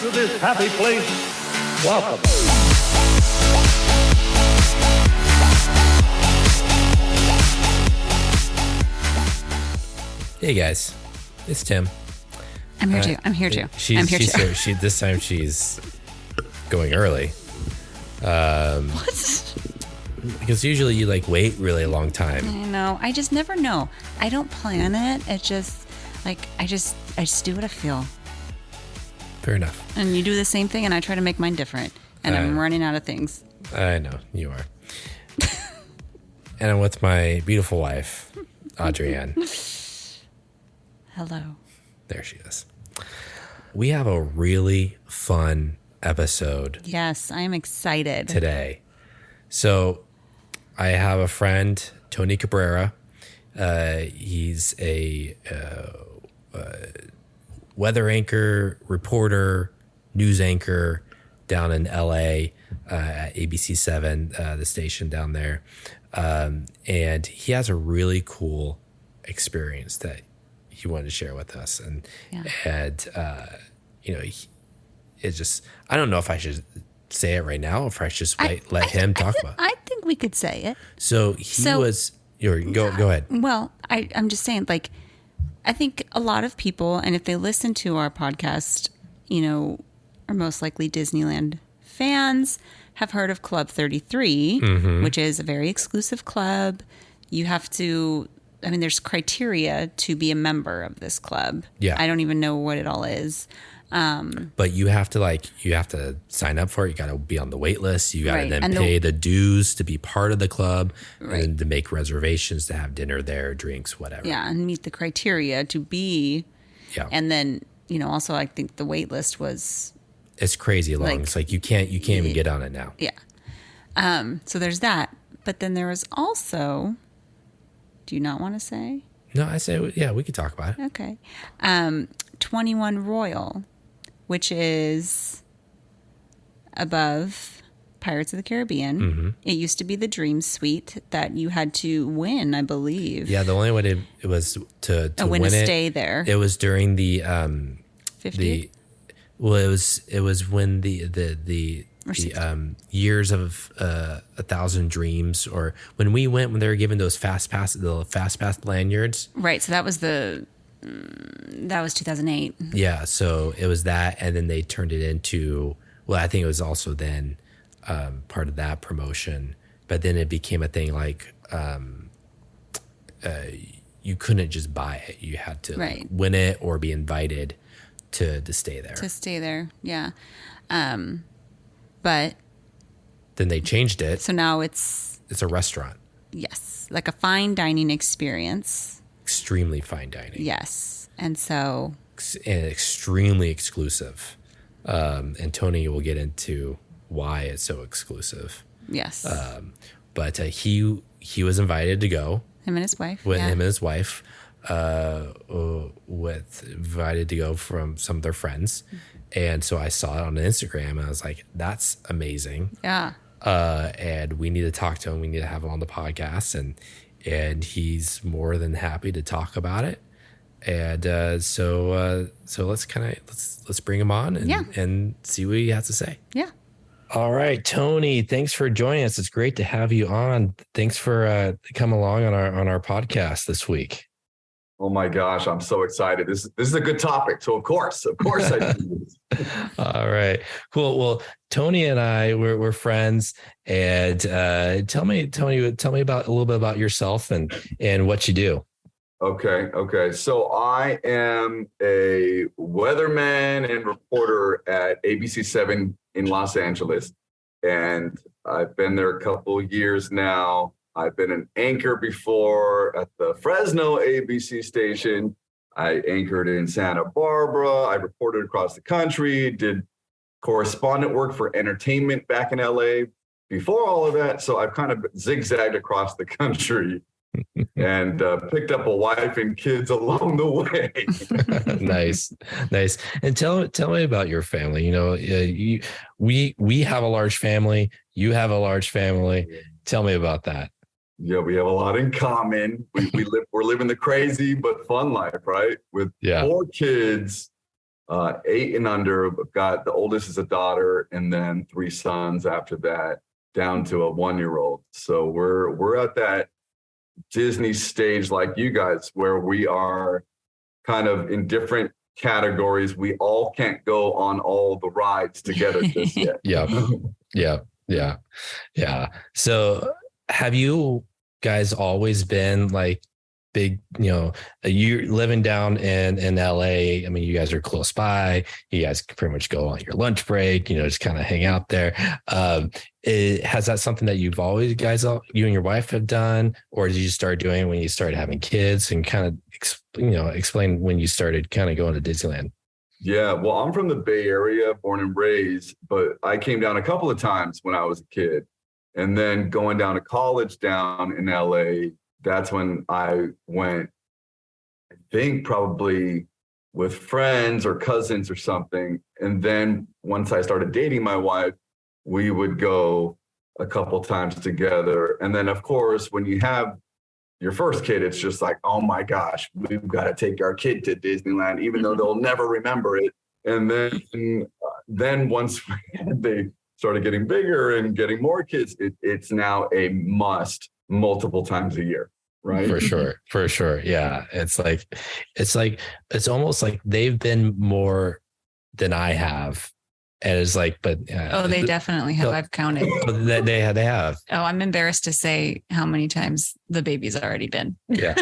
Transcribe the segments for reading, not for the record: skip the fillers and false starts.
to this happy place, welcome. Hey guys, it's Tim. I'm here too. I'm here too. This time she's going early. What? Because usually you wait really long time. I know. I just never know. I don't plan it. It just I just do what I feel. Fair enough. And you do the same thing, and I try to make mine different. And I'm running out of things. I know you are. And I'm with my beautiful wife, Adrienne. Hello. There she is. We have a really fun episode. Yes, I am excited. Today. So I have a friend, Tony Cabrera. He's a weather anchor, reporter, news anchor down in LA at ABC7, the station down there. And he has a really cool experience that he wanted to share with us. And it's just, I don't know if I should say it right now or if I should just let him talk about it. I think we could say it. So go ahead. Well, I'm just saying, I think a lot of people, and if they listen to our podcast, are most likely Disneyland fans, have heard of Club 33, which is a very exclusive club. You have to, there's criteria to be a member of this club. Yeah. I don't even know what it all is. But you have to sign up for it. You got to be on the wait list. You got to then and pay the dues to be part of the club and to make reservations to have dinner there, drinks, whatever. Yeah. And meet the criteria to be. Yeah. And then, also I think the wait list it's crazy long. It's you can't even get on it now. Yeah. So there's that. But then there was also, do you not want to say? No, I say, yeah, we could talk about it. Okay. 21 Royal, which is above Pirates of the Caribbean. Mm-hmm. It used to be the Dream Suite that you had to win, I believe. Yeah, the only way it was to win a it. Stay there. It was during the 50? It was when the years of 1,000 dreams, or when we went, when they were given those fast pass lanyards. Right. So that was 2008. Yeah. So it was that. And then they turned it into, well, I think it was also then part of that promotion, but then it became a thing you couldn't just buy it. You had to win it or be invited to stay there. To stay there. Yeah. But then they changed it. So now it's a restaurant. Yes. Like a fine dining experience. Extremely fine dining. Yes. And so. And extremely exclusive. And Tony will get into why it's so exclusive. Yes. But he was invited to go. Him and his wife. Him and his wife. Invited to go from some of their friends. And so I saw it on Instagram and I was like, that's amazing. Yeah. And we need to talk to him. We need to have him on the podcast. And he's more than happy to talk about it. And so let's bring him on and see what he has to say. Yeah. All right, Tony, thanks for joining us. It's great to have you on. Thanks for coming along on our podcast this week. Oh my gosh, I'm so excited. This is a good topic. So of course I do this. All right, cool. Well, Tony and I, we're friends, and tell me about a little bit about yourself and what you do. Okay. So I am a weatherman and reporter at ABC7 in Los Angeles, and I've been there a couple of years now. I've been an anchor before at the Fresno ABC station. I anchored in Santa Barbara. I reported across the country, did correspondent work for entertainment back in LA before all of that. So I've kind of zigzagged across the country and picked up a wife and kids along the way. Nice. And tell me about your family. We have a large family. You have a large family. Tell me about that. Yeah, we have a lot in common. We're living the crazy but fun life, right? With 4 kids, 8 and under. I've got the oldest is a daughter, and then 3 sons after that, down to a 1-year-old. So we're at that Disney stage like you guys, where we are kind of in different categories. We all can't go on all the rides together just yet. Yeah. So have you guys always been like big, you're living down in LA. I mean, you guys are close by. You guys can pretty much go on your lunch break, just kind of hang out there. Has that something that you've always, you and your wife have done, or did you start doing when you started having kids, and kind of, explain when you started kind of going to Disneyland? Yeah, well, I'm from the Bay Area, born and raised, but I came down a couple of times when I was a kid. And then going down to college down in LA, that's when I went, I think probably with friends or cousins or something. And then once I started dating my wife, we would go a couple times together. And then, of course, when you have your first kid, it's just like, oh my gosh, we've got to take our kid to Disneyland, even though they'll never remember it. And then once they started getting bigger and getting more kids, it's now a must multiple times a year. Right. For sure. Yeah. It's almost like they've been more than I have. And it's like, but they definitely have. I've counted. They have. Oh, I'm embarrassed to say how many times the baby's already been. Yeah,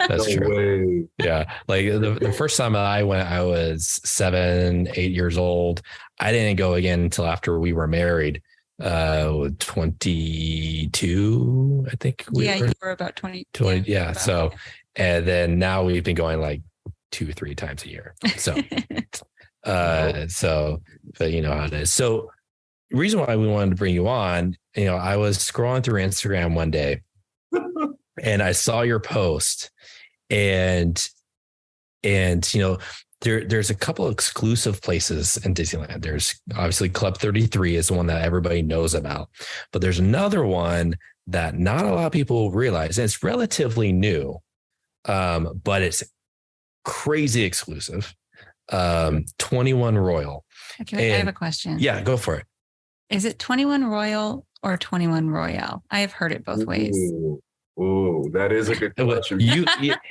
that's true. Way. Yeah. Like the first time I went, I was 7, 8 years old. I didn't go again until after we were married. 22, I think. You were about 20. Yeah. So, and then now we've been going like 2-3 times a year. So, but you know how it is. So the reason why we wanted to bring you on, I was scrolling through Instagram one day and I saw your post, and there's a couple of exclusive places in Disneyland. There's obviously Club 33 is the one that everybody knows about, but there's another one that not a lot of people realize. And it's relatively new, but it's crazy exclusive. 21 Royal. Okay, I have a question. Yeah, go for it. Is it 21 Royal or 21 Royale? I have heard it both ways. Ooh, that is a good question.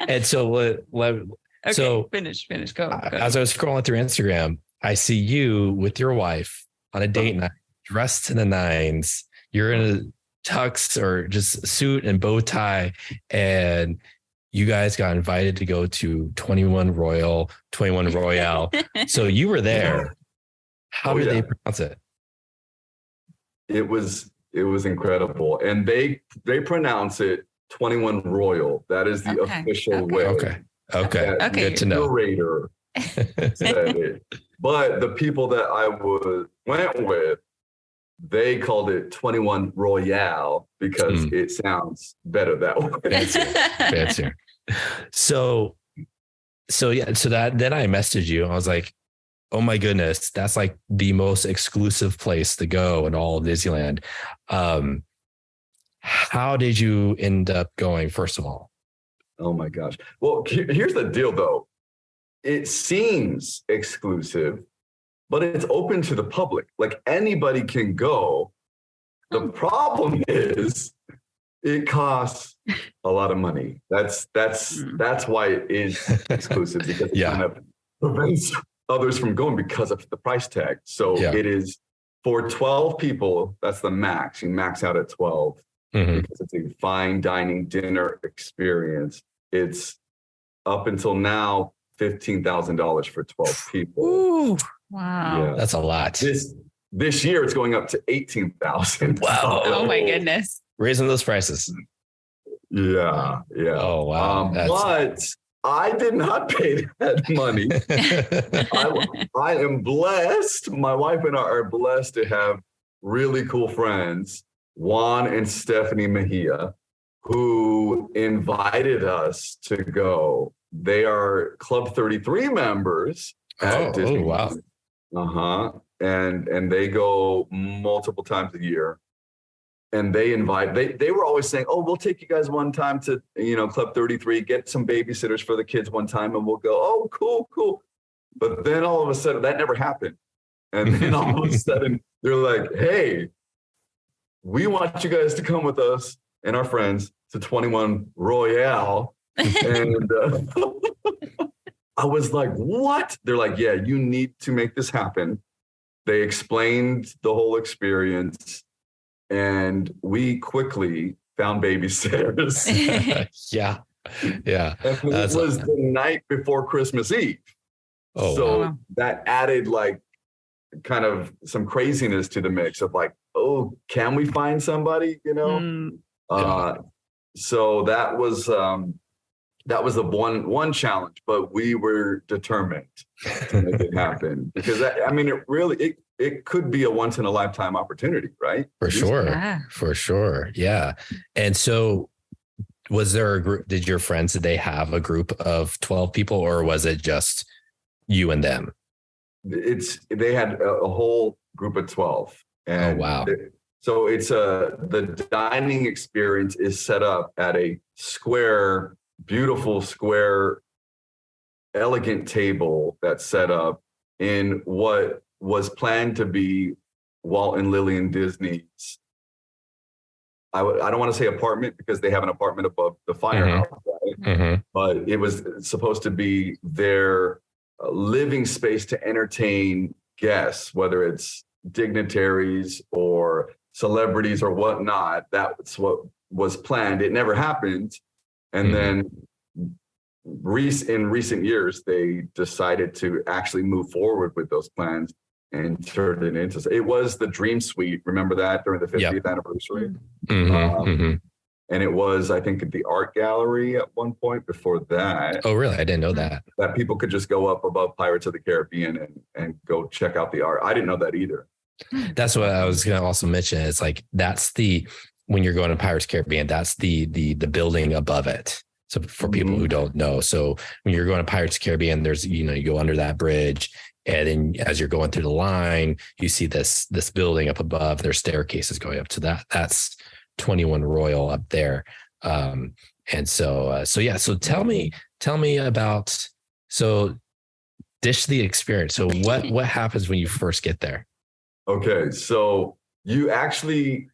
And so okay, so finish. Go. As I was scrolling through Instagram, I see you with your wife on a date night, dressed to the nines. You're in a tux or just suit and bow tie, and you guys got invited to go to 21 Royal, 21 Royale. So you were there. How did they pronounce it? It was incredible, and they pronounce it 21 Royal. That is the official way. Okay. Good to know. Curator said it. But the people that I went with, they called it 21 Royale because it sounds better that way. Fancier. So then I messaged you. I was like, oh my goodness, that's like the most exclusive place to go in all of Disneyland. How did you end up going, first of all? Oh my gosh. Well, here's the deal though. It seems exclusive, but it's open to the public. Like anybody can go. The problem is it costs a lot of money. That's why it is exclusive, because it kind of prevents others from going because of the price tag. So it is for 12 people. That's the max. You max out at 12. Because it's a fine dining dinner experience. It's up until now $15,000 for 12 people. Ooh, wow. Yeah. That's a lot. This year it's going up to $18,000. Wow. Oh my goodness. Raising those prices. Yeah. Oh wow. But I did not pay that money. I am blessed. My wife and I are blessed to have really cool friends, Juan and Stephanie Mejia, who invited us to go. They are Club 33 members at Disney. Oh, wow. And they go multiple times a year. And they were always saying, oh, we'll take you guys one time to, Club 33, get some babysitters for the kids one time, and we'll go, oh, cool. But then all of a sudden, that never happened. And then all of a sudden, they're like, hey, we want you guys to come with us and our friends to 21 Royale. And I was like, what? They're like, yeah, you need to make this happen. They explained the whole experience, and we quickly found babysitters. Yeah. Yeah. And it was the night before Christmas Eve. Oh, so wow. that added like kind of some craziness to the mix of like, oh, can we find somebody, you know? So that was the one challenge, but we were determined to make it happen because it could be a once in a lifetime opportunity, right? for sure. Yeah. For sure. Yeah. And so was there a group, did they have a group of 12 people, or was it just you and them? They had a whole group of 12. And oh, wow. So it's the dining experience is set up at a beautiful square, elegant table that's set up in what was planned to be Walt and Lillian Disney's. I don't want to say apartment because they have an apartment above the firehouse, right? Mm-hmm. But it was supposed to be their living space to entertain guests, whether it's dignitaries or celebrities or whatnot. That's what was planned. It never happened. And then in recent years, they decided to actually move forward with those plans and turned it into. It was the Dream Suite. Remember that during the 50th anniversary? And it was, I think, at the art gallery at one point before that. Oh, really? I didn't know that. That people could just go up above Pirates of the Caribbean and go check out the art. I didn't know that either. That's what I was going to also mention. It's like, when you're going to Pirates of the Caribbean, that's the building above it. So for people who don't know, so when you're going to Pirates of the Caribbean, there's, you go under that bridge, and then as you're going through the line, you see this building up above. There's staircases going up to that. That's 21 Royal up there. And so yeah. So tell me about, dish the experience. So what happens when you first get there? Okay. So you actually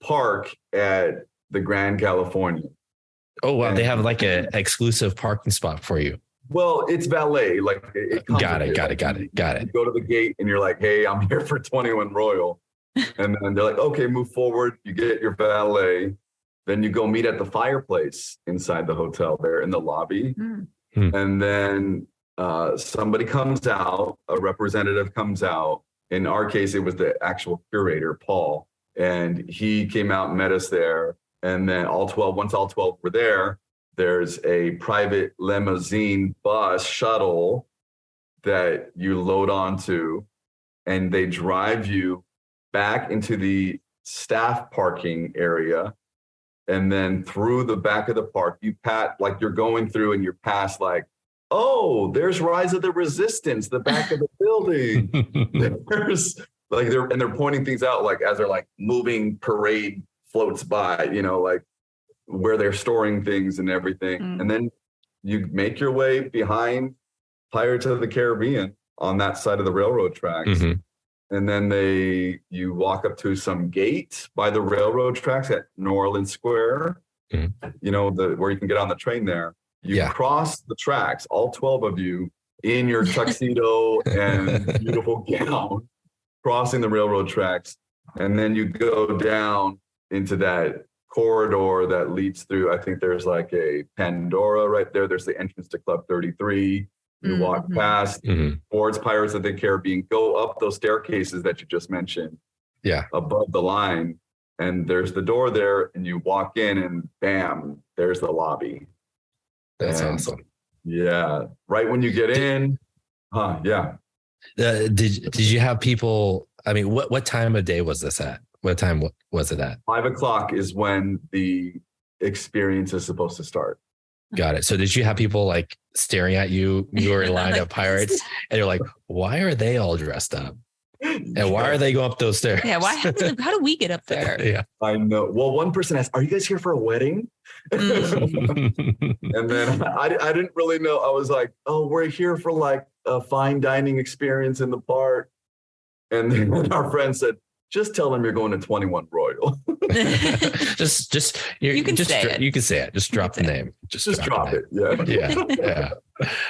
park at the Grand California. Oh, wow. They have like an exclusive parking spot for you. Well, it's valet. Like it Got it. You go to the gate and you're like, hey, I'm here for 21 Royal. And then they're like, okay, move forward. You get your valet. Then you go meet at the fireplace inside the hotel there in the lobby. And then somebody comes out, a representative comes out. In our case, it was the actual curator, Paul. And he came out and met us there. And then once all 12 were there, there's a private limousine bus shuttle that you load onto, and they drive you back into the staff parking area. And then through the back of the park, like you're going through and you're past like, oh, there's Rise of the Resistance, the back of the building. There's like they're pointing things out like as they're like moving parade floats by, like where they're storing things and everything. And then you make your way behind Pirates of the Caribbean on that side of the railroad tracks. And then you walk up to some gate by the railroad tracks at New Orleans Square, where you can get on the train there. You cross the tracks, all 12 of you in your tuxedo and beautiful gown, crossing the railroad tracks. And then you go down into that corridor that leads through. I think there's like a Pandora right there. There's the entrance to Club 33. You walk past towards Pirates of the Caribbean, go up those staircases that you just mentioned. Yeah. Above the line. And there's the door there, and you walk in and bam, there's the lobby. That's awesome. Yeah. Right when you get in. Yeah. Did you have people, I mean, what time of day was this at? What time was it at? 5:00 is when the experience is supposed to start. Got it. So did you have people like staring at you? You were in line of pirates and you're like, why are they all dressed up? And why are they going up those stairs? Yeah. How do we get up there? Yeah. I know. Well, one person asked, "Are you guys here for a wedding?" And then I didn't really know. I was like, "Oh, we're here for like a fine dining experience in the park." And then our friend said, "Just tell them you're going to 21 Royal." You can say it. Just drop the name. Just drop it. Yeah. Yeah.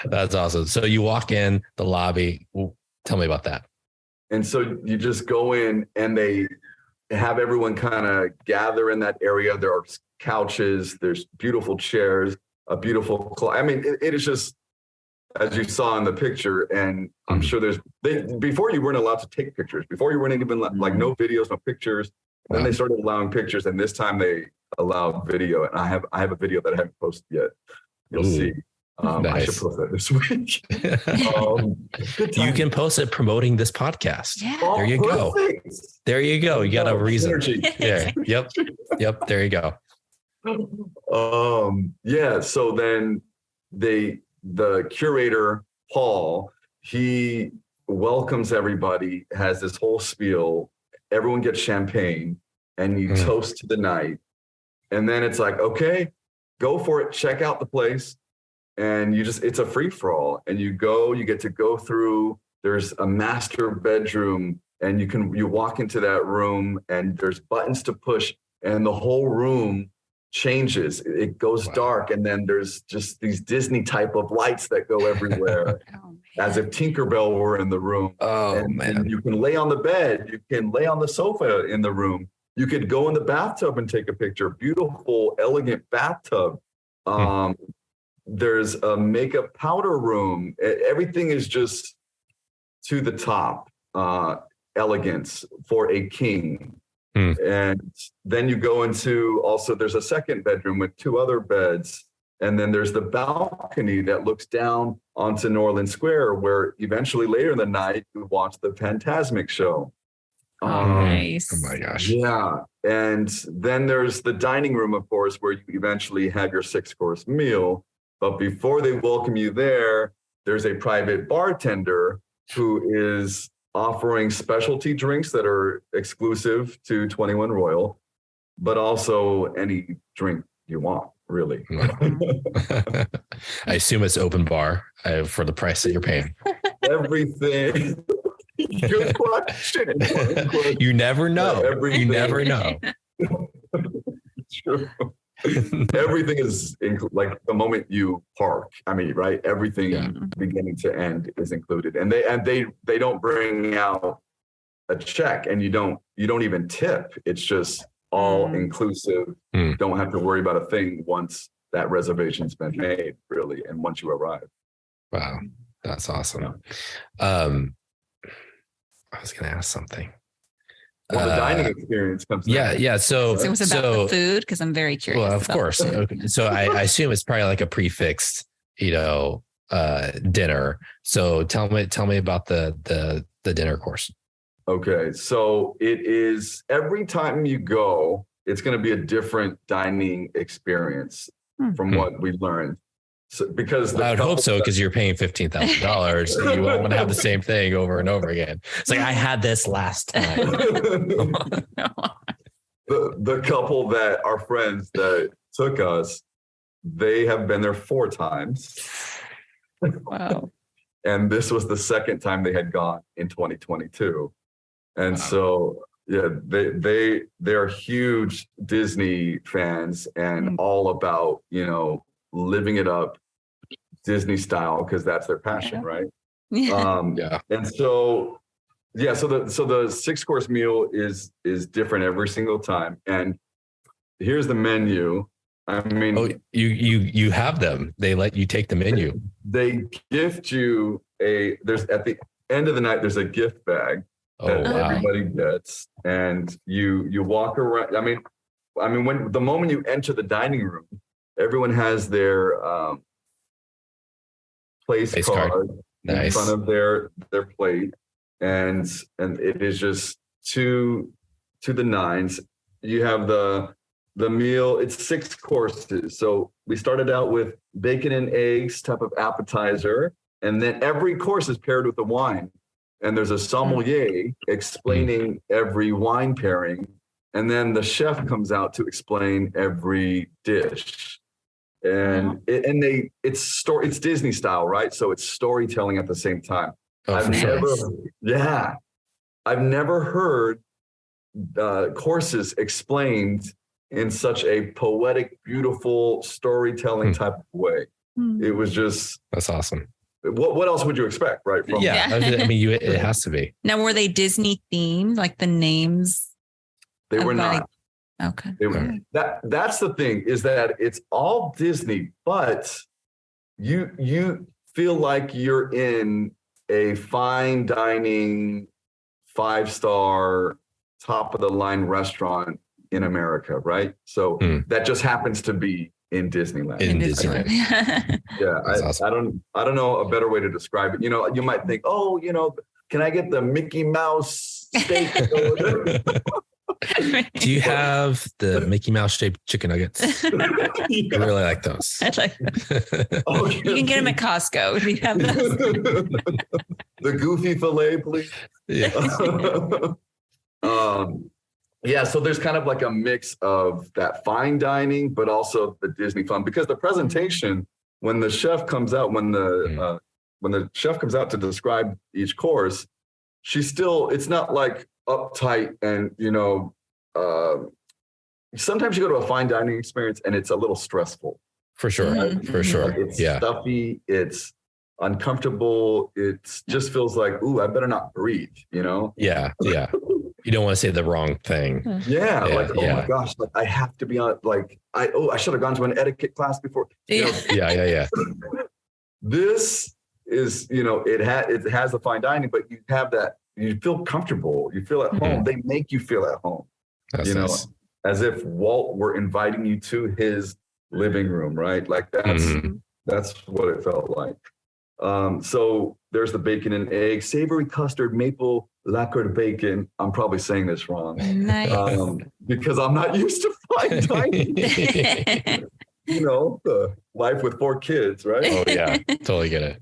That's awesome. So you walk in the lobby. Well, tell me about that. And so you just go in and they have everyone kind of gather in that area. There are couches, there's beautiful chairs, a beautiful, it is just, as you saw in the picture, and I'm sure before you weren't allowed to take pictures, before you weren't even like no videos, no pictures. Wow. Then they started allowing pictures, and this time they allowed video. And I have a video that I haven't posted yet. You'll see. Nice. I should post that this week. You can post it promoting this podcast. Yeah. There you go. There you go. You got a reason. Yeah. Yep. There you go. Yeah. So then the curator, Paul, he welcomes everybody, has this whole spiel. Everyone gets champagne and you toast to the night. And then it's like, okay, go for it. Check out the place. And it's a free for all. And you get to go through, there's a master bedroom, and you walk into that room and there's buttons to push and the whole room changes. It goes dark. And then there's just these Disney type of lights that go everywhere as if Tinkerbell were in the room. And you can lay on the bed. You can lay on the sofa in the room. You could go in the bathtub and take a picture. Beautiful, elegant bathtub. There's a makeup powder room. Everything is just to the top elegance for a king. And then you go into also, there's a second bedroom with 2 other beds. And then there's the balcony that looks down onto Norland Square, where eventually later in the night, you watch the Fantasmic show. Nice. Oh my gosh. Yeah. And then there's the dining room, of course, where you eventually have your 6-course meal. But before they welcome you there's a private bartender who is offering specialty drinks that are exclusive to 21 Royal, but also any drink you want, really. I assume it's open bar for the price that you're paying. Everything. Good question. You never know. You never know. True. Everything is like the moment you park. Right? Everything beginning to end is included, and they don't bring out a check, and you don't even tip. It's just all inclusive. Don't have to worry about a thing once that reservation's been made, really, and once you arrive. Wow, that's awesome. I was going to ask something. Well, the dining experience comes. Yeah. So it was about the food, because I'm very curious. Well, of course. Okay. So I assume it's probably like a prefixed, dinner. So tell me about the dinner course. Okay, so it is every time you go, it's going to be a different dining experience from what we learned. So, because I would hope so, because you're paying $15,000, you won't want to have the same thing over and over again. It's like, I had this last time. The couple that are friends that took us, they have been there 4 times. Wow! And this was the second time they had gone in 2022, and so they're huge Disney fans and all about living it up Disney style, because that's their passion, right? And so the 6-course meal is different every single time. And here's the menu. You have them. They let you take the menu. They gift you there's at the end of the night, there's a gift bag that everybody gets, and you walk around. When the moment you enter the dining room, everyone has their place card in front of their plate, and it is just to the nines. You have the meal. It's 6 courses. So we started out with bacon and eggs type of appetizer, and then every course is paired with a wine. and there's a sommelier explaining every wine pairing, and then the chef comes out to explain every dish. And it's Disney style, right? So it's storytelling at the same time. I've never heard courses explained in such a poetic, beautiful storytelling type of way. It was just, that's awesome. What else would you expect, right? From I mean, it has to be. Now, were they Disney themed? Like the names? They were not. Okay. They were. That's the thing, is that it's all Disney, but you feel like you're in a fine dining, 5-star, top of the line restaurant in America, right? So that just happens to be in Disneyland. In Disneyland. Yeah, awesome. I don't know a better way to describe it. You know, you might think, oh, you know, can I get the Mickey Mouse steak? Do you have the Mickey Mouse shaped chicken nuggets? I really like those. I'd like you can get them at Costco if you have those. The goofy fillet, please. Yeah. Yeah, so there's kind of like a mix of that fine dining, but also the Disney fun, because the presentation, when the chef comes out, when the chef comes out to describe each course, it's not like uptight and, you know, sometimes you go to a fine dining experience and it's a little stressful. For sure. Right? For sure. It's stuffy, it's uncomfortable. It just feels like, ooh, I better not breathe, you know? Yeah. Yeah. You don't want to say the wrong thing. Yeah. My gosh, like I have to be on, like, I should have gone to an etiquette class before. You know? Yeah. This is, you know, it has the fine dining, but you have that, you feel comfortable. You feel at home. They make you feel at home. That's you know, nice. as if Walt were inviting you to his living room, right? Like that's what it felt like. So there's the bacon and egg, savory custard, maple lacquered bacon. I'm probably saying this wrong. Nice. Because I'm not used to fine dining. You know, the life with 4 kids, right? Oh yeah, totally get it.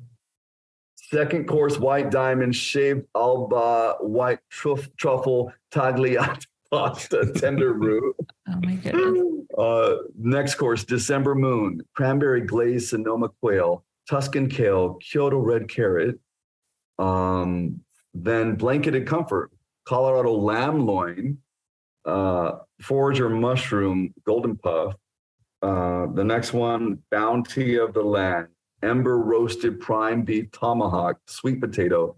Second course, white diamond, shaved alba, white truffle, tagliatelle pasta, tender root. Oh my goodness. Next course, December moon, cranberry glazed Sonoma quail, Tuscan kale, Kyoto red carrot. Then blanketed comfort, Colorado lamb loin, forager mushroom, golden puff. The next one, bounty of the land, ember roasted prime beef tomahawk, sweet potato,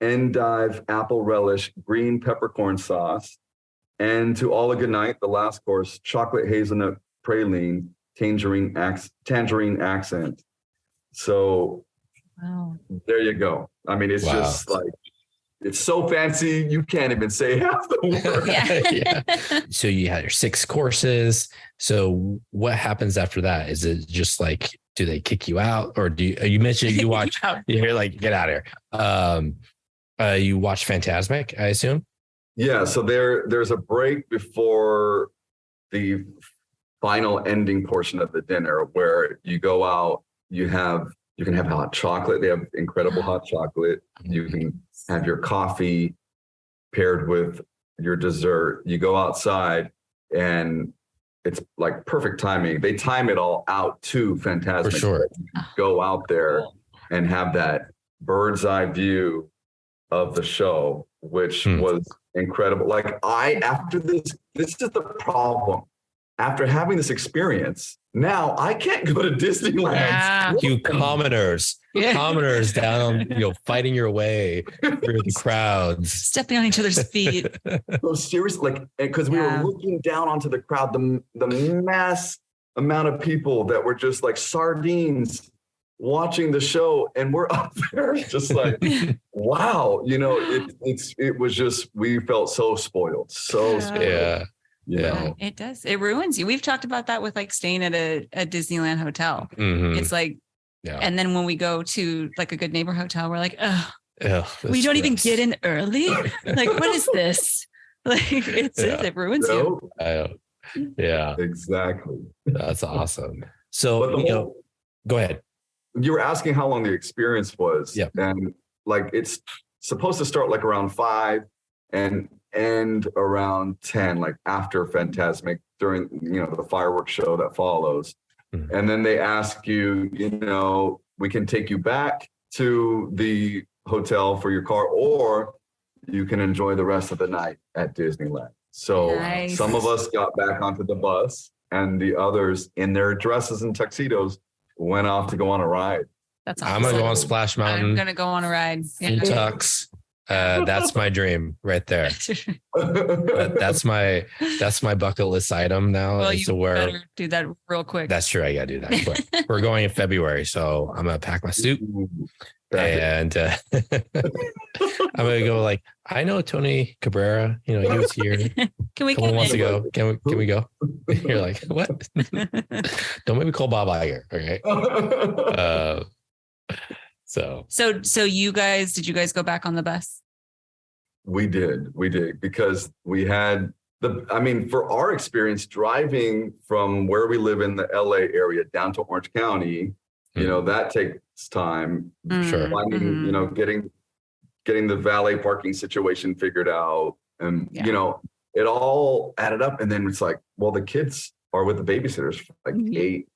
endive apple relish, green peppercorn sauce. And to all a good night, the last course, chocolate hazelnut praline, tangerine accent. So there you go. I mean, it's just like, it's so fancy, you can't even say half the word. Yeah. So you had your 6 courses. So what happens after that? Is it just like, do they kick you out, or you mentioned you watch? You're like, get out of here. You watch Fantasmic, I assume. Yeah. So there's a break before the final ending portion of the dinner where you go out. You can have hot chocolate. They have incredible hot chocolate. You can have your coffee paired with your dessert. You go outside and it's like perfect timing. They time it all out to Fantasmic. For sure. Go out there and have that bird's eye view of the show, which was incredible. Like after this is the problem. After having this experience, now I can't go to Disneyland. Yeah. You commoners down, fighting your way through the crowds, Stepping on each other's feet. So seriously, like, because we were looking down onto the crowd, the mass amount of people that were just like sardines watching the show, and we're up there just like, wow, it was just, we felt so spoiled, Yeah. You know? It does. It ruins you. We've talked about that with like staying at a Disneyland hotel. It's like, and then when we go to like a Good Neighbor hotel, we're like, we don't even get in early. Like, what is this? Like, it ruins you. Yeah, exactly. That's awesome. So, go ahead. You were asking how long the experience was. Yeah. And like, it's supposed to start like around 5 and end around 10, like after Fantasmic during, the fireworks show that follows. Mm-hmm. And then they ask you, we can take you back to the hotel for your car, or you can enjoy the rest of the night at Disneyland. So nice. Some of us got back onto the bus, and the others in their dresses and tuxedos went off to go on a ride. That's awesome. I'm going to go on Splash Mountain. I'm going to go on a ride. Yeah. Tux. That's my dream right there. That's my bucket list item now. Well, you better do that real quick. That's true. I got to do that quick. We're going in February, so I'm going to pack my suit. And I'm going to go like, I know Tony Cabrera, he was here. Can we come wants to go? Can we go? You're like, what? Don't make me call Bob Iger. Okay. So you guys, did you guys go back on the bus? We did because we had for our experience driving from where we live in the LA area down to Orange County, that takes time. Sure. Finding, getting the valet parking situation figured out, and it all added up. And then it's like, well, the kids are with the babysitters for like 8+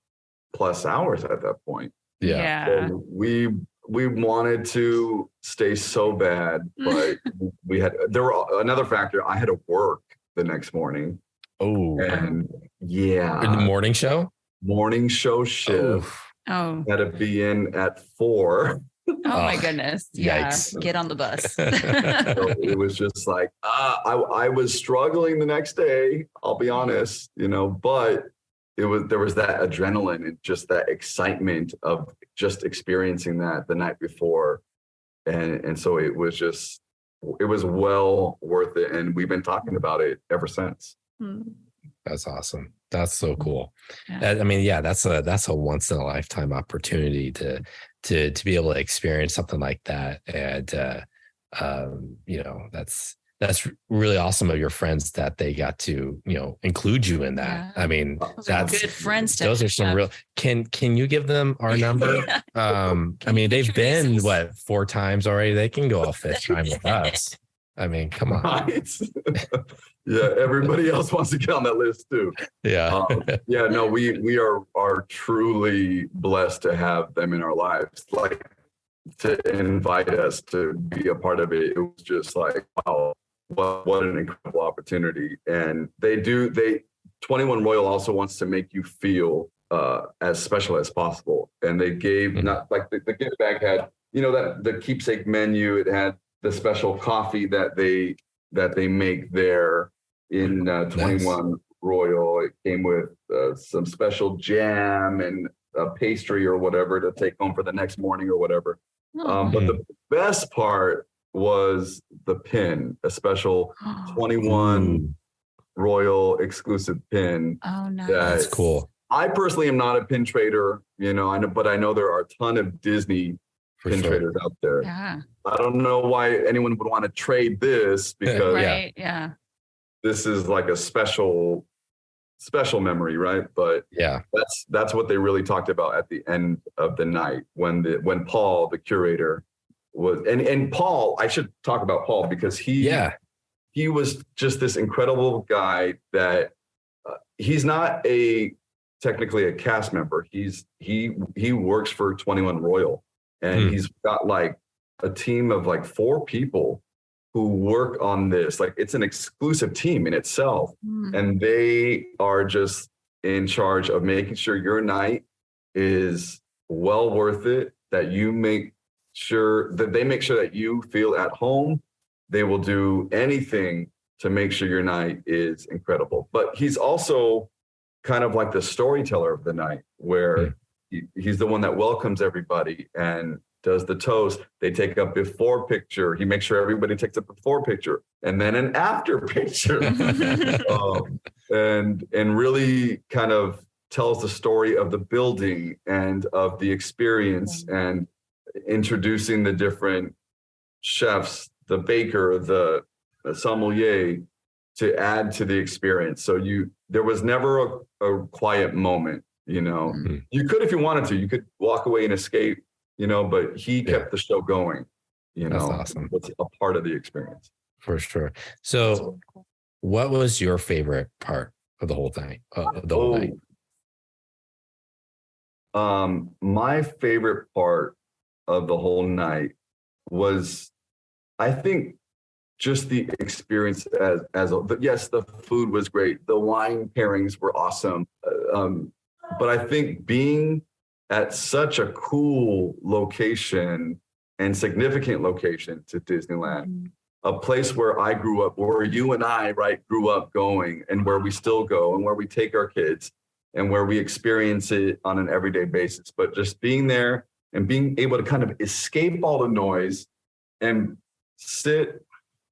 hours at that point. Yeah. So we wanted to stay so bad, but another factor. I had to work the next morning. Oh, and yeah. In the morning show shift. Oh, had to be in at 4. Oh my goodness. Yeah. Yikes. Get on the bus. So it was just like, I was struggling the next day, I'll be honest, but there was that adrenaline and just that excitement of just experiencing that the night before. And so it was well worth it. And we've been talking about it ever since. That's awesome. That's so cool. Yeah. That's a once in a lifetime opportunity to be able to experience something like that. And, that's really awesome of your friends that they got to, include you in that. Yeah. That's good friends. Those are some real, can you give them our number? They've been 4 times already. They can go a 5th time with us. Come on. Right. Yeah. Everybody else wants to get on that list too. Yeah. We are truly blessed to have them in our lives. Like, to invite us to be a part of it. It was just like, wow, what an incredible opportunity. And 21 Royal also wants to make you feel as special as possible. And they gave not like the gift bag had, that the keepsake menu, it had the special coffee that they make there in 21 Royal. It came with some special jam and a pastry or whatever to take home for the next morning or whatever. But the best part was the pin, a special 21 Royal exclusive pin. Oh, nice. That's cool. I personally am not a pin trader, but I know there are a ton of Disney pin traders out there. Yeah. I don't know why anyone would want to trade this because this is like a special memory, right? But yeah, that's what they really talked about at the end of the night when Paul, the curator, was and Paul. I should talk about Paul because he was just this incredible guy that he's not technically a cast member. He works for 21 Royal, and he's got like a team of like 4 people who work on this. Like, it's an exclusive team in itself. And they are just in charge of making sure your night is well worth it, that they make sure that you feel at home. They will do anything to make sure your night is incredible. But he's also kind of like the storyteller of the night, where he's the one that welcomes everybody and does the toast. They take a before picture. He makes sure everybody takes a before picture and then an after picture, and really kind of tells the story of the building and of the experience, and introducing the different chefs, the baker, the sommelier, to add to the experience. So there was never a quiet moment. You could, if you wanted to, you could walk away and escape. But he kept the show going. That's awesome. It's a part of the experience. For sure. So what was your favorite part of the whole thing? Whole night? My favorite part of the whole night was, I think, just the experience yes, the food was great. The wine pairings were awesome. But I think being at such a cool location and significant location to Disneyland, a place where I grew up, where you and I, grew up going, and where we still go, and where we take our kids, and where we experience it on an everyday basis. But just being there and being able to kind of escape all the noise and sit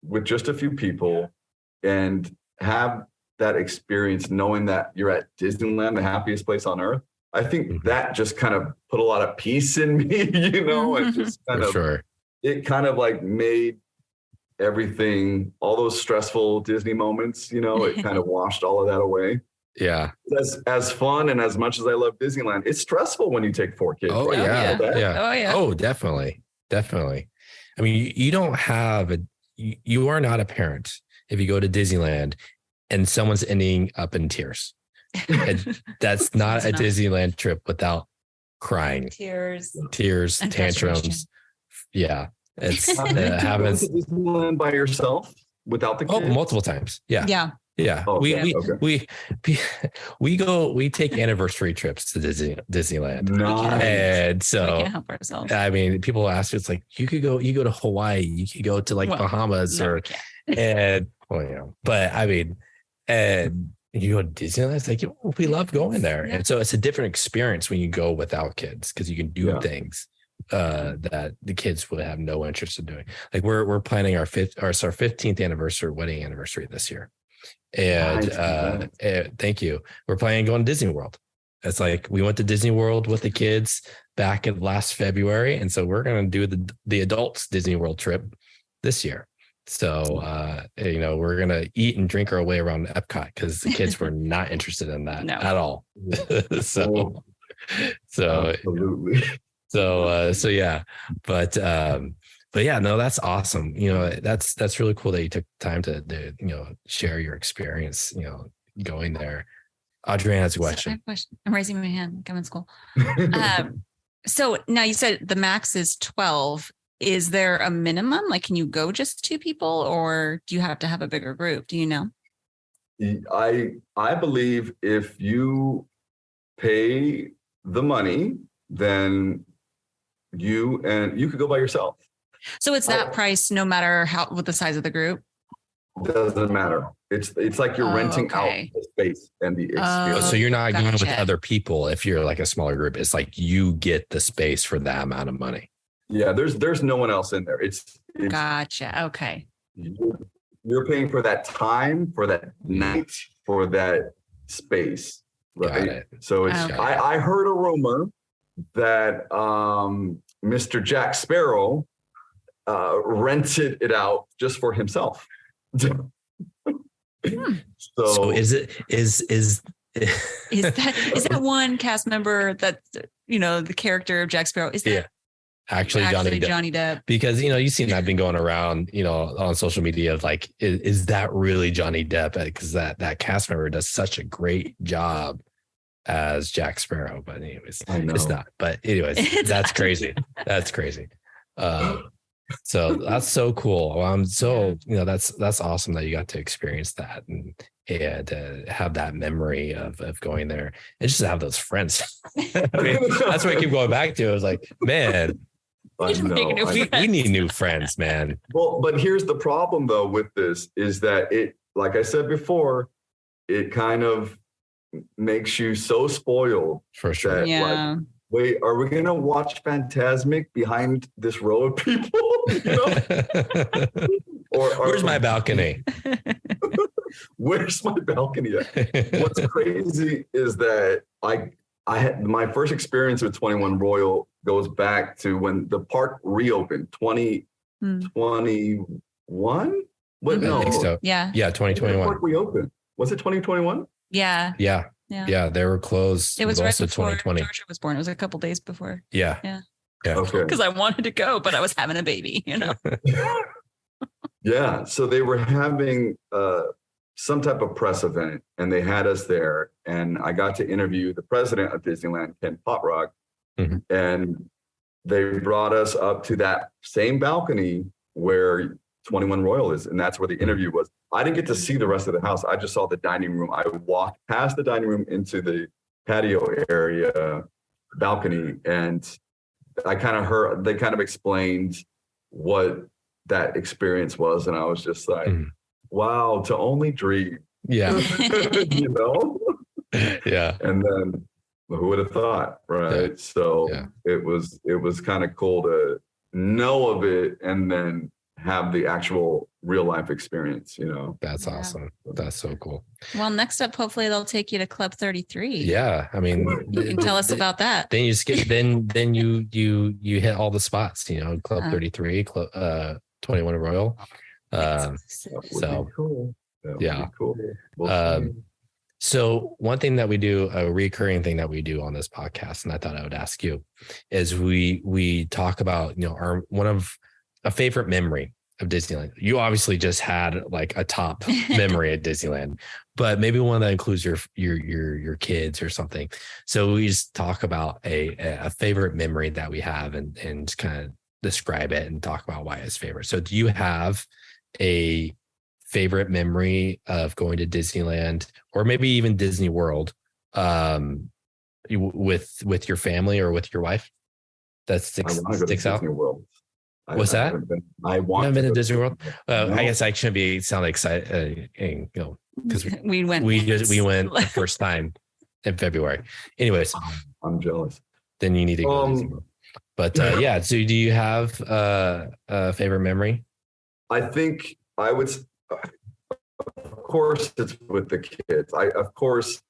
with just a few people and have that experience, knowing that you're at Disneyland, the happiest place on earth. I think that just kind of put a lot of peace in me, and just kind of, it kind of like made everything, all those stressful Disney moments, it kind of washed all of that away. Yeah. As fun and as much as I love Disneyland, it's stressful when you take 4 kids. Oh, right? yeah. Yeah. Oh, yeah. Oh, definitely. Definitely. I mean, you don't have you are not a parent if you go to Disneyland and someone's ending up in tears. That's not a Disneyland trip without crying, tears, and tantrums. Yeah. It's happens. To Disneyland by yourself without the kids? Oh, multiple times. Yeah. Yeah. Yeah. Oh, we take anniversary trips to Disneyland. Nice. And so we can't help ourselves. I mean, people ask you, it's like, you go to Hawaii, you could go to Bahamas but I mean, and you go to Disneyland, it's like, we love going there. Yeah. And so it's a different experience when you go without kids, because you can do things that the kids would have no interest in doing. Like we're planning our 15th wedding anniversary this year. And thank you. We're planning on going to Disney World. It's like we went to Disney World with the kids back in last February, and so we're going to do the adults Disney World trip this year. So we're going to eat and drink our way around Epcot, because the kids were not interested in that at all. so absolutely. So yeah, but yeah, no, that's awesome. That's really cool that you took time to share your experience, going there. Adrienne has a question. I have a question. I'm raising my hand. I'm in school. So now you said the max is 12. Is there a minimum? Like, can you go just 2 people, or do you have to have a bigger group? Do you know? I believe if you pay the money, then you could go by yourself. So it's that price no matter what the size of the group? Doesn't matter. It's like you're renting out the space and the experience. So you're not going with other people if you're like a smaller group. It's like you get the space for that amount of money. Yeah, there's no one else in there. It's gotcha. Okay. You're paying for that time, for that night, for that space. Right. So it's I heard a rumor that Mr. Jack Sparrow rented it out just for himself. So is that one cast member that the character of Jack Sparrow is that actually Johnny Depp? Because you've seen that been going around on social media of like, is that really Johnny Depp? Because that cast member does such a great job as Jack Sparrow, but anyways, it's not. But anyways, that's crazy. That's crazy. So that's so cool. I'm so that's awesome that you got to experience that and have that memory of going there and just to have those friends. I mean, that's what I keep going back to. I was like, man, we need new friends, man. Well, but here's the problem though with this is that it, like I said before, it kind of makes you so spoiled. For sure. Like, wait, are we gonna watch Fantasmic behind this row of people? Or where's my balcony? Where's my balcony at? What's crazy is that I had my first experience with 21 Royal goes back to when the park reopened, 2021. What? No, I think so. Yeah, 2021. The park reopened. Was it 2021? Yeah. Yeah, they were closed. It was right also before 2020. Georgia was born. It was a couple days before. Yeah. Yeah. Okay. because I wanted to go, but I was having a baby, Yeah. So they were having some type of press event, and they had us there. And I got to interview the president of Disneyland, Ken Potrock, and they brought us up to that same balcony where 21 Royal is, and that's where the interview was. I didn't get to see the rest of the house. I just saw the dining room. I walked past the dining room into the patio area balcony, and I kind of heard, they kind of explained what that experience was, and I was just like, wow, to only dream. Yeah. You know? Yeah. And then who would have thought, right? Yeah. So Yeah. it was kind of cool to know of it and then have the actual real life experience, That's awesome. That's so cool. Well, next up, hopefully they'll take you to Club 33. Yeah. I mean, You can tell us about that. Then you skip, then you hit all the spots, Club 33, Club 21 Royal. That would So be cool. That would yeah. be cool. We'll see. So one thing that we do, a recurring thing that we do on this podcast, and I thought I would ask you, is we talk about, a favorite memory of Disneyland. You obviously just had like a top memory at Disneyland, but maybe one that includes your kids or something. So we just talk about a favorite memory that we have and just kind of describe it and talk about why it's favorite. So do you have a favorite memory of going to Disneyland or maybe even Disney World with your family or with your wife that sticks out? Disney World. What's that? I want. Haven't been to Disney World. No. I guess I shouldn't sound excited, because we went we the first time in February. Anyways, I'm jealous. then you need to go to Disney World. But yeah, so do you have a favorite memory? I think I would. Of course, it's with the kids. Of course,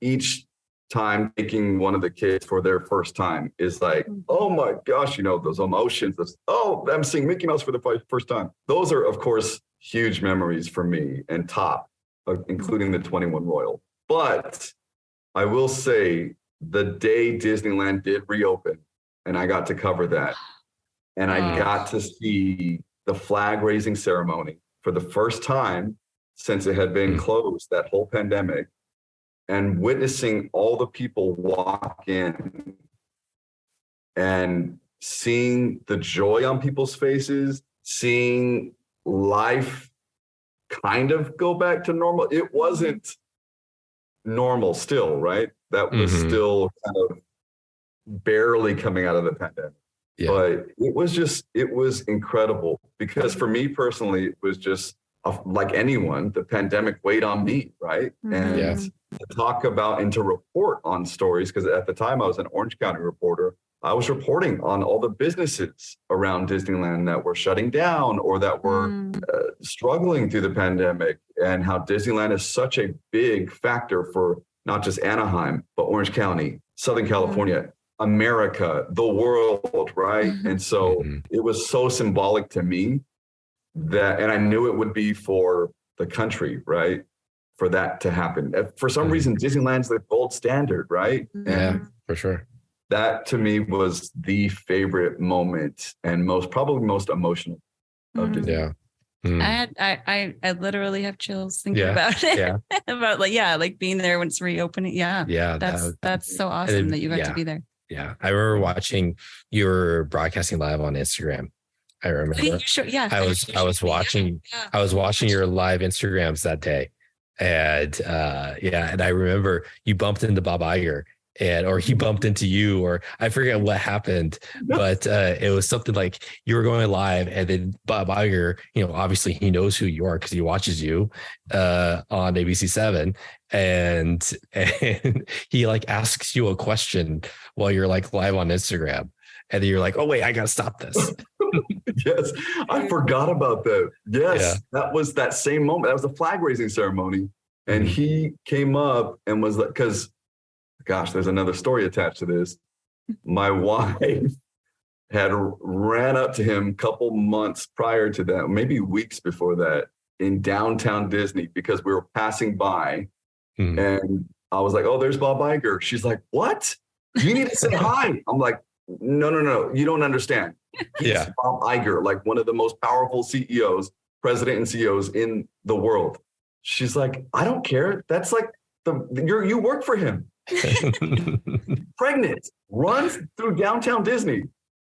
each time taking one of the kids for their first time is like, oh my gosh, those emotions. I'm seeing Mickey Mouse for the first time. Those are, of course, huge memories for me and top, including the 21 Royal. But I will say the day Disneyland did reopen, and I got to cover that, and I got to see the flag raising ceremony for the first time since it had been closed that whole pandemic, and witnessing all the people walk in and seeing the joy on people's faces, seeing life kind of go back to normal. It wasn't normal still, right? That was still kind of barely coming out of the pandemic. Yeah. But it was incredible, because for me personally, it was just like anyone, the pandemic weighed on me, right? And to talk about and to report on stories, because at the time I was an Orange County reporter, I was reporting on all the businesses around Disneyland that were shutting down or that were struggling through the pandemic, and how Disneyland is such a big factor for not just Anaheim, but Orange County, Southern California, America, the world, right? And so it was so symbolic to me that, and I knew it would be for the country, right? For that to happen. For some reason, Disneyland's the gold standard, right? Yeah, for sure. That to me was the favorite moment and probably most emotional of Disney. Yeah. I literally have chills thinking about it. Yeah. About like being there when it's reopening. Yeah. Yeah. That's so awesome that you got to be there. Yeah. I remember watching you were broadcasting live on Instagram. I remember. I was watching your live Instagrams that day. And and I remember you bumped into Bob Iger, or he bumped into you, or I forget what happened, but it was something like you were going live, and then Bob Iger, obviously he knows who you are because he watches you on ABC7, and he asks you a question while you're live on Instagram, and then you're like, oh wait, I gotta stop this. Yes, I forgot about that. Yes, that was that same moment. That was the flag raising ceremony, and he came up and was like, because gosh, there's another story attached to this. My wife had ran up to him a couple months prior to that, maybe weeks before that, in downtown Disney, because we were passing by, and I was like, oh, there's Bob Iger. She's like, what? You need to say hi. I'm like, no, you don't understand. He's Yeah. Bob Iger, like one of the most powerful CEOs, president and CEOs in the world. She's like, I don't care. That's like you work for him. Pregnant, runs through downtown Disney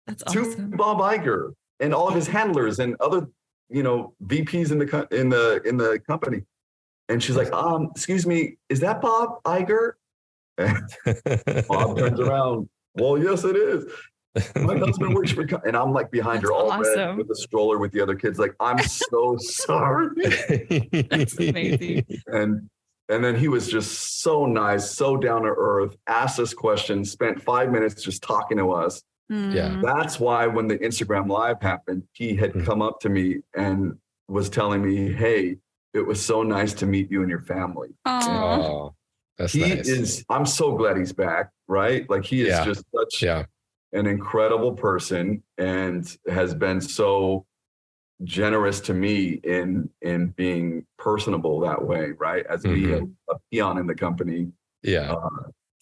That's to awesome. Bob Iger and all of his handlers and other, VPs in the company. And she's like, excuse me, is that Bob Iger? And Bob turns around. Well, yes, it is. My husband works for, and I'm like behind her, all red with a stroller with the other kids. Like, I'm so sorry. That's amazing. And then he was just so nice, so down to earth, asked us questions, spent 5 minutes just talking to us. Yeah. That's why when the Instagram Live happened, he had come up to me and was telling me, hey, it was so nice to meet you and your family. Oh, that's nice. I'm so glad he's back, right? Like he is just such an incredible person and has been so generous to me in being personable that way, right? As being a peon in the company. Yeah.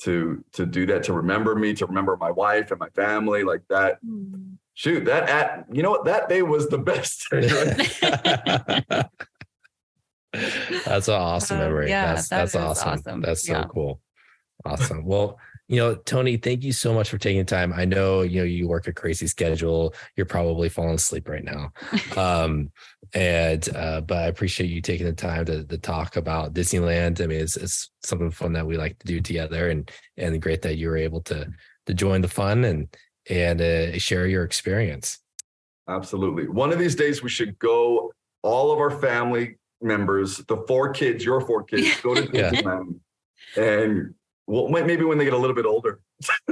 To do that, to remember me, to remember my wife and my family, like that. Shoot, that day was the best day, right? That's an awesome memory. That's awesome. That's so cool. Awesome. Well, Tony, thank you so much for taking time. I know, you work a crazy schedule. You're probably falling asleep right now. But I appreciate you taking the time to talk about Disneyland. I mean, it's something fun that we like to do together, and great that you were able to join the fun and share your experience. Absolutely. One of these days we should go, all of our family members, the 4 kids, your 4 kids, go to Disneyland. And maybe when they get a little bit older.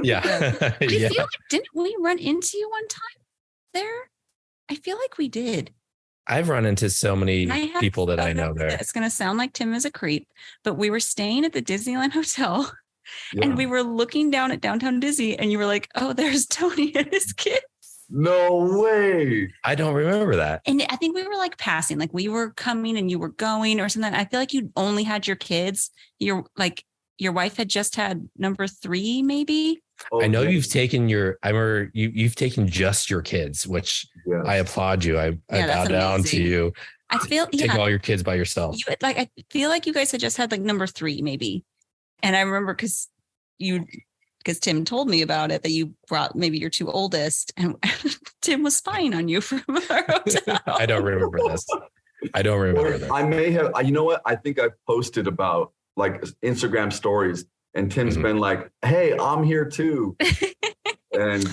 I feel like, didn't we run into you one time there? I feel like we did. I've run into so many people that I know there. It's going to sound like Tim is a creep, but we were staying at the Disneyland Hotel and we were looking down at downtown Disney, and you were like, oh, there's Tony and his kids. No way. I don't remember that. And I think we were like passing, like we were coming and you were going or something. I feel like you only had your kids. Your wife had just had number 3, maybe. Okay. I know you've taken you've taken just your kids, which I applaud you. I bow down to you. I feel take all your kids by yourself. I feel like you guys had just had like number 3, maybe. And I remember because Tim told me about it, that you brought maybe your 2 oldest, and Tim was spying on you from our hotel. I don't remember this. I may have, you know what? I think I've posted about like Instagram stories, and Tim's been like, hey, I'm here too. And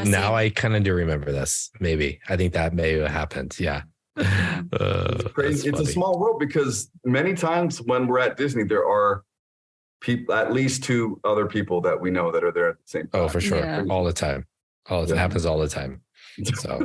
now I kind of do remember this. Maybe. I think that may have happened. Yeah. It's crazy. It's a small world, because many times when we're at Disney, there are people, at least 2 other people that we know that are there at the same time. Oh, for sure. Yeah. All the time. It happens all the time. So,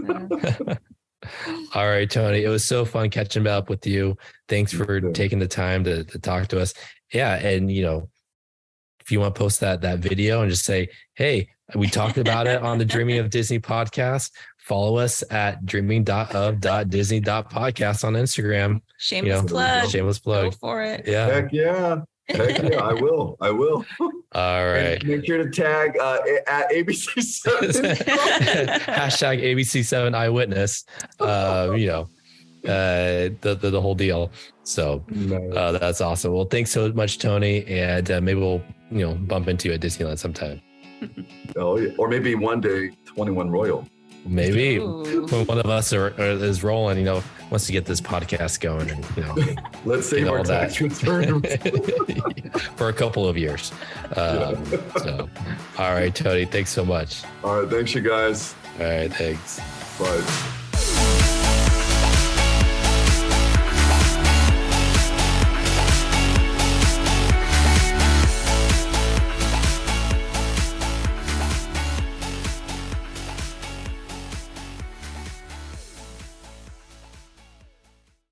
all right, Tony, it was so fun catching up with you. Thanks for taking the time to talk to us. Yeah. And, if you want to post that video and just say, hey, we talked about it on the Dreaming of Disney podcast, follow us at dreaming.of.disney.podcast on Instagram. Shameless plug. Go for it. Yeah. Heck yeah. I will. All right. And make sure to tag at ABC7. Hashtag ABC7 eyewitness. The whole deal. So that's awesome. Well, thanks so much, Tony. And maybe we'll bump into you at Disneyland sometime. Oh, yeah. Or maybe one day 21 Royal. Maybe when one of us is rolling, wants to get this podcast going, and let's save our tax return for a couple of years. So, all right, Tony, thanks so much. All right, thanks, you guys. All right, thanks. Bye.